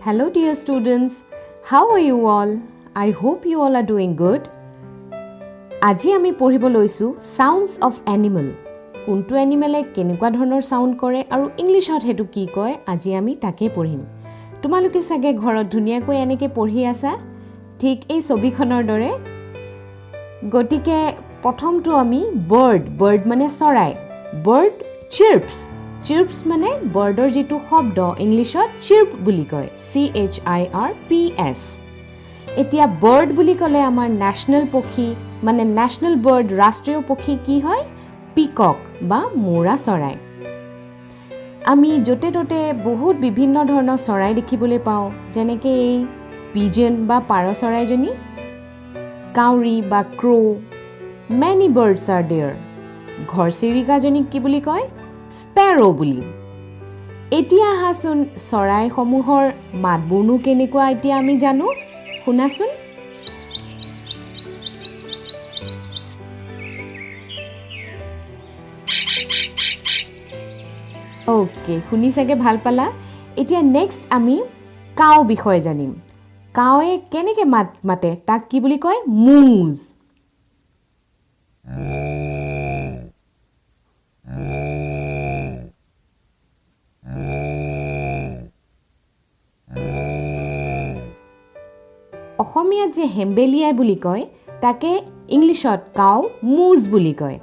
Hello dear students, how are you all? I hope you all are doing good. আজি আমি পঢ়িব লৈছো Sounds of Animal. কোনটো এনিমেলে কেনেকুৱা ধৰণৰ সাউন্ড কৰে আৰু ইংলিশত হেতু কি কয় আজি আমি তাকে পঢ়িম। তোমালোকে সাগে ঘৰত ধুনিয়াকৈ এনেকে পঢ়ি আছা ঠিক এই ছবিখনৰ দৰে। গটিকে প্ৰথমটো আমি bird মানে চৰাই। Bird chirps. Chirps মানে birdৰ যেটো শব্দ ইংলিশত chirp বুলি কয় CHIRPS এতিয়া bird বুলি কলে আমাৰ ন্যাশনাল পক্ষী মানে ন্যাশনাল বাৰ্ড ৰাষ্ট্ৰীয় পক্ষী কি হয় পিকক বা মোৰা চৰাই আমি জতে ততে বহুত বিভিন্ন ধৰণৰ চৰাই দেখিবলৈ পাওঁ যেনেকৈ এই পিজন বা পাৰ চৰাইজনী কাউৰী বা Crowe many birds are there ঘৰচিৰিকাজনী কি বুলি কয় স্পেৰো বুলি এতিয়া হাসুন চৰাইসমূহৰ মাতবোৰনো কেনেকুৱা এতিয়া আমি জানো শুনাচোন ওকে শুনি সাগে ভাল পালা এতিয়া নেক্সট আমি কাউ বিষয় জানিম কাউয়ে কেনেকে মাতে তাক কি বুলি কয় মুজ অসমীয়াত যে হেম্বেলিয়াই বুলি কয় তাকে ইংলিশত কাউ মুজ বুলি কয়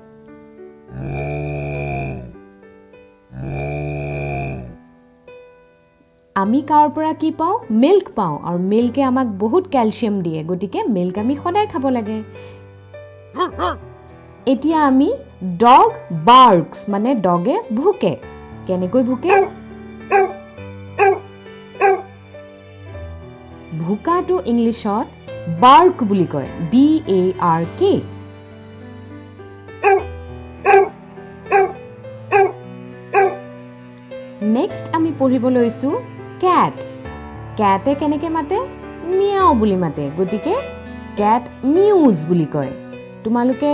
আমি কাউৰ পৰা কি পাওঁ মিল্ক পাওঁ আৰু মিল্কে আমাক বহুত ক্যালসিয়াম দিয়ে গটিকে মিল্ক আমি সদায় খাব লাগে এতিয়া আমি ডগ বাৰ্কস মানে ডগে ভুকে কেনেকৈ ভুকে ভুকাটো ইংলিশত বাৰ্ক বুলি কয় BARK নেক্সট আমি পঢ়িব লৈছো ক্যাট ক্যাটে কেনেকে মাতে মিয়াও বুলি মাতে গটিকে ক্যাট মিউজ বুলি কয় তোমালোকে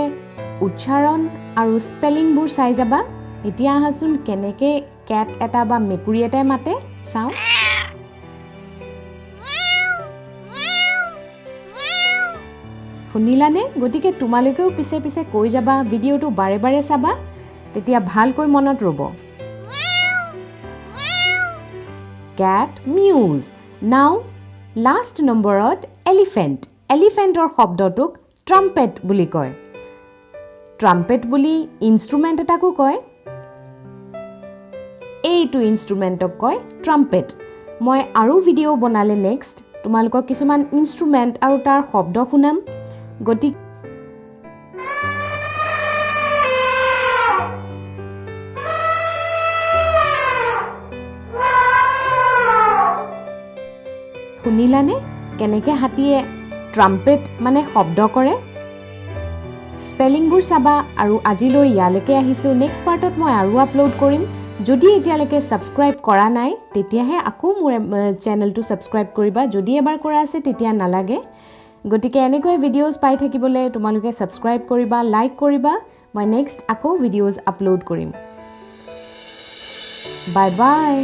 উচ্চাৰণ আৰু স্পেলিংবোৰ চাই যাবা এতিয়া হাসুন কেনেকে ক্যাট এটা বা মেকুৰী এটাই মাতে চাও শুনিলানে গটিকে তোমালোকেও পিছে পিছে কৈ যাবা ভিডিওটো বাৰে বাৰে চাবা তেতিয়া ভালকৈ মনত ৰব cat mews now last numberত elephant elephantৰ শব্দটোক trumpet বুলি কয় trumpet বুলি ইনস্ট্ৰুমেন্ট এটাকো কয় এইটো ইনস্ট্ৰুমেন্টক কয় trumpet মই আৰু ভিডিও বনালে নেক্সট তোমালোকক কিছুমান ইনস্ট্ৰুমেন্ট আৰু তাৰ শব্দ শুনাম গটি শুনিলানে কেনেকে হাতীয়ে ট্ৰাম্পেট মানে শব্দ কৰে স্পেলিংবোৰ চাবা আৰু আজিলৈ ইয়ালৈকে আহিছো নেক্সট পাৰ্টত মই আৰু আপলোড কৰিম যদি এতিয়ালৈকে সাবস্ক্ৰাইব কৰা নাই তেতিয়াহে আকৌ মোৰ চেনেলটো সাবস্ক্ৰাইব কৰিবা যদি এবাৰ কৰা আছে তেতিয়া নালাগে গটিকে এনেকৈ ভিডিওজ পাই থাকিবলৈ তোমালোকে সাবস্ক্ৰাইব কৰিবা লাইক কৰিবা মই নেক্সট আকৌ ভিডিওজ আপলোড কৰিম বাই বাই